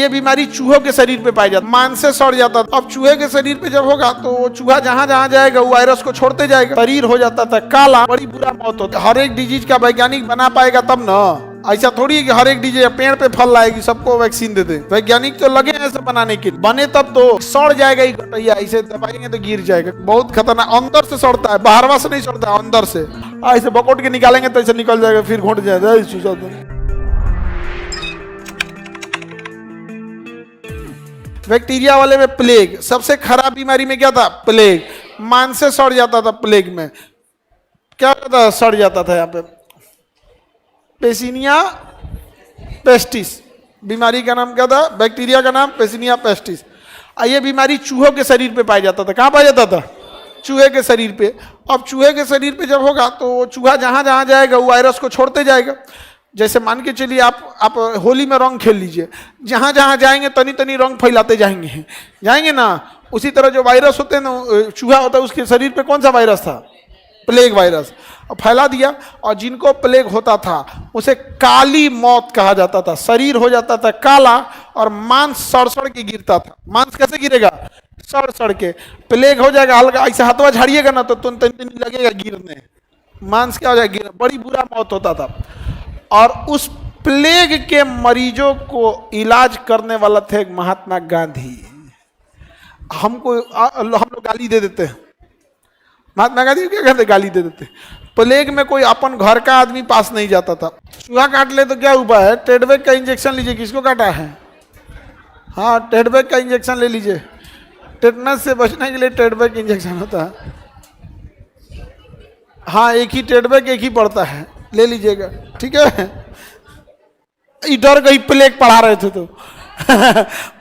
ये बीमारी चूहों के शरीर पे पाई जाती है, मांस से सड़ जाता था। अब चूहे के शरीर पे जब होगा तो चूहा जहां जहां जाएगा वो वायरस को छोड़ते जाएगा, शरीर हो जाता था काला, बड़ी बुरा मौत होता। हर एक डिजीज का वैज्ञानिक बना पाएगा तब ना, ऐसा थोड़ी है कि हर एक डिजीज पेड़ पे फल लाएगी सबको वैक्सीन दे दे। वैज्ञानिक तो लगे हैं ऐसे बनाने के, बने तब तो सड़ जाएगा ही गटैया, ऐसे दबाएंगे तो गिर जाएगा। बहुत खतरनाक, अंदर से सड़ता है, बाहरवा से नहीं सड़ता, अंदर से ऐसे बकोट के निकालेंगे तो ऐसे निकल जाएगा, फिर घुट जाएगा। बैक्टीरिया वाले में प्लेग, सबसे खराब बीमारी में क्या था? प्लेग। मांस से सड़ जाता था। प्लेग में क्या होता था? सड़ जाता था। यहाँ पे पेसिनिया पेस्टिस बीमारी का नाम क्या था? बैक्टीरिया का नाम पेसिनिया पेस्टिस। ये बीमारी चूहों के शरीर पे पाया जाता था। कहाँ पाया जाता था? चूहे के शरीर पे। अब चूहे के शरीर पे जब होगा तो चूहा जहां जहां जाएगा वो वायरस को छोड़ते जाएगा। जैसे मान के चलिए आप होली में रंग खेल लीजिए, जहां जहां जाएंगे तनी तनी रंग फैलाते जाएंगे ना। उसी तरह जो वायरस होते हैं ना, चूहा होता है उसके शरीर पे कौन सा वायरस था? Plague virus. और फैला दिया, और जिनको प्लेग होता था उसे काली मौत कहा जाता था। शरीर हो जाता था काला और मांस सड़ सड़ के गिरता था। मांस कैसे गिरेगा? सड़ सड़ के। प्लेग हो जाएगा हल्का, ऐसे हाथवा झाड़िएगा ना तो तुन लगेगा गिरने, मांस क्या हो जाएगा? गिर, बड़ी बुरा मौत होता था। और उस प्लेग के मरीजों को इलाज करने वाला थे महात्मा गांधी। हम लोग गाली दे देते हैं, महात्मा गांधी क्या कहते? गाली दे देते। प्लेग में कोई अपन घर का आदमी पास नहीं जाता था। चूहा काट ले तो क्या उपाय है? टेडबेग का इंजेक्शन लीजिए। किसको काटा है? हाँ, टेडबेग का इंजेक्शन ले लीजिए। टेटनस से बचने के लिए टेडबेग इंजेक्शन होता है। हाँ, एक ही टेडबेग एक ही पड़ता है, ले लीजिएगा, ठीक है। डर गई, प्लेग पढ़ा रहे थे तो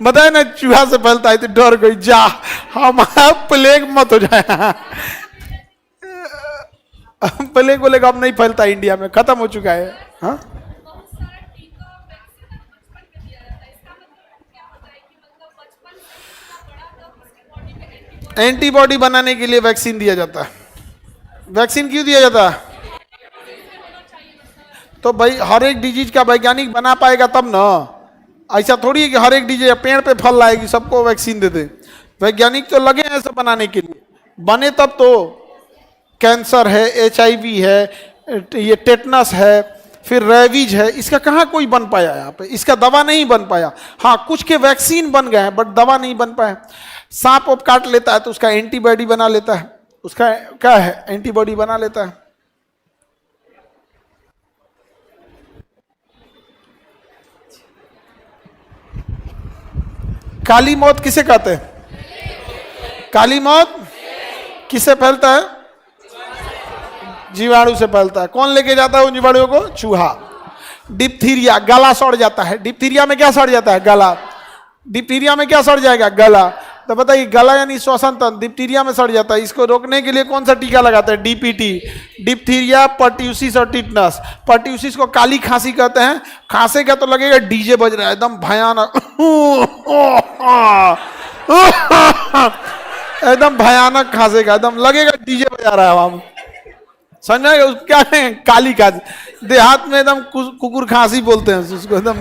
बताए ना चूहा से फैलता है तो डर गई, जा हम प्लेग मत हो जाए। प्लेग बोलेगा अब नहीं फैलता इंडिया में, खत्म हो चुका है। हाँ, एंटीबॉडी बनाने के लिए वैक्सीन दिया जाता है। वैक्सीन क्यों दिया जाता है? तो भाई हर एक डिजीज का वैज्ञानिक बना पाएगा तब ना, ऐसा थोड़ी है कि हर एक डिजीज पेड़ पे फल लाएगी सबको वैक्सीन दे दे। वैज्ञानिक तो लगे हैं ऐसे बनाने के लिए, बने तब तो। कैंसर है, HIV है, ये टेटनस है, फिर रेबीज है, इसका कहाँ कोई बन पाया यहाँ पे? इसका दवा नहीं बन पाया। हाँ, कुछ के वैक्सीन बन गए हैं बट दवा नहीं बन पाया। सांप वाप काट लेता है तो उसका एंटीबॉडी बना लेता है, उसका क्या है? एंटीबॉडी बना लेता है। काली मौत किसे कहते हैं? काली मौत किससे फैलता है? जीवाणु से फैलता है। कौन लेके जाता है उन जीवाणुओं को? चूहा। डिप्थीरिया, गला सड़ जाता है। डिप्थीरिया में क्या सड़ जाता है? गला। डिप्थीरिया में क्या सड़ जाएगा? गला। तो बताइए, गला यानी श्वसन तंत्र डिप्थीरिया में सड़ जाता है। इसको रोकने के लिए कौन सा टीका लगाते हैं? DPT, डिप्थीरिया, पर्ट्यूसिस और टिटनस। पर्ट्यूसिस को काली खांसी कहते हैं। खांसेगा तो लगेगा डीजे बज रहा है, एकदम भयानक, एकदम भयानक खांसेगा, एकदम लगेगा डीजे बजा रहा है हवा में। समझ क्या है? काली खांसी। देहात में एकदम कुकुर खांसी बोलते हैं उसको। एकदम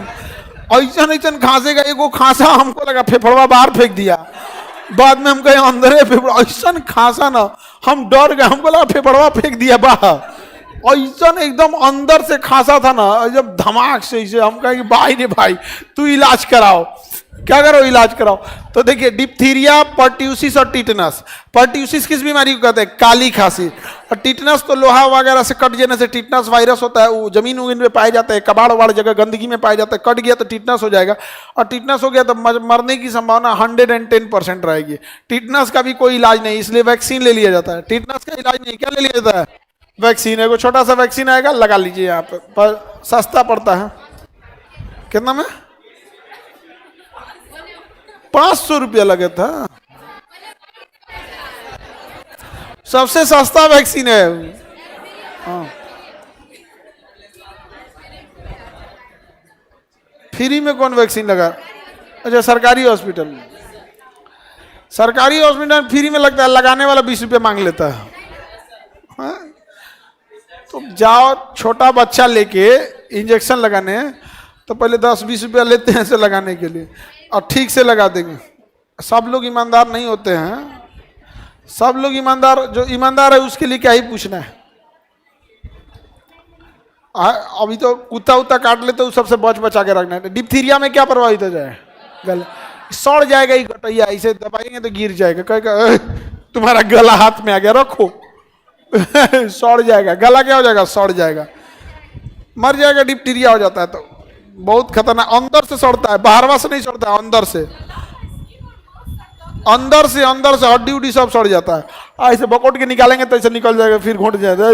ऐसा खांसेगा, एगो खांसा हमको लगा फेफड़वा बाहर फेंक दिया, बाद में हम कहे अंदर फेफड़ा, ऐसा खांसा ना, हम डर गए, हमको लगा फेफड़वा फेंक दिया बाहर। ऐसा एकदम अंदर से खांसा था ना, जब धमाक से इसे हम कहे भाई रे भाई तू इलाज कराओ। क्या करो? इलाज कराओ। तो देखिए, डिप्थीरिया, पर्ट्यूसिस और टिटनस। पर्ट्यूसिस किस बीमारी को कहते हैं? काली खांसी। और टिटनस तो लोहा वगैरह से कट जाने से टिटनस वायरस होता है, वो जमीन उमीन में पाया जाता है, कबाड़ वाड़ जगह गंदगी में पाया जाता है, कट गया तो टिटनस हो जाएगा। और टिटनस हो गया तो मरने की संभावना 110% रहेगी। टिटनस का भी कोई इलाज नहीं, इसलिए वैक्सीन ले लिया जाता है। टिटनस का इलाज नहीं, क्या ले लिया जाता है? वैक्सीन। है, छोटा सा वैक्सीन आएगा, लगा लीजिए। यहाँ पर सस्ता पड़ता है, कितना में? 500 रुपया लगे था। सबसे सस्ता वैक्सीन है। हाँ, फ्री में कौन वैक्सीन लगा? अच्छा, सरकारी हॉस्पिटल में। सरकारी हॉस्पिटल में फ्री में लगता है, लगाने वाला 20 रुपया मांग लेता है। हाँ? तो जाओ छोटा बच्चा लेके इंजेक्शन लगाने, तो पहले 10-20 रुपया लेते हैं इसे लगाने के लिए और ठीक से लगा देंगे। सब लोग ईमानदार नहीं होते हैं, सब लोग ईमानदार, जो ईमानदार है उसके लिए क्या ही पूछना है। अभी तो कुत्ता उत्ता काट ले तो सबसे बच बचा के रखना है। डिप्थीरिया में क्या प्रभावित हो जाए, गला सड़ जाएगा ही गटैया, इसे दबाएंगे तो गिर जाएगा, कहेगा तुम्हारा गला हाथ में आ गया रखो सड़ जाएगा, गला क्या हो जाएगा, सड़ जाएगा, मर जाएगा, डिप्थीरिया हो जाता है। तो बहुत खतरनाक, अंदर से सड़ता है, बाहरवा से नहीं सड़ता है, अंदर से हड्डी उड्डी सब सड़ जाता है। ऐसे बकोट के निकालेंगे तो ऐसे निकल जाएगा, फिर घुट जाएगा।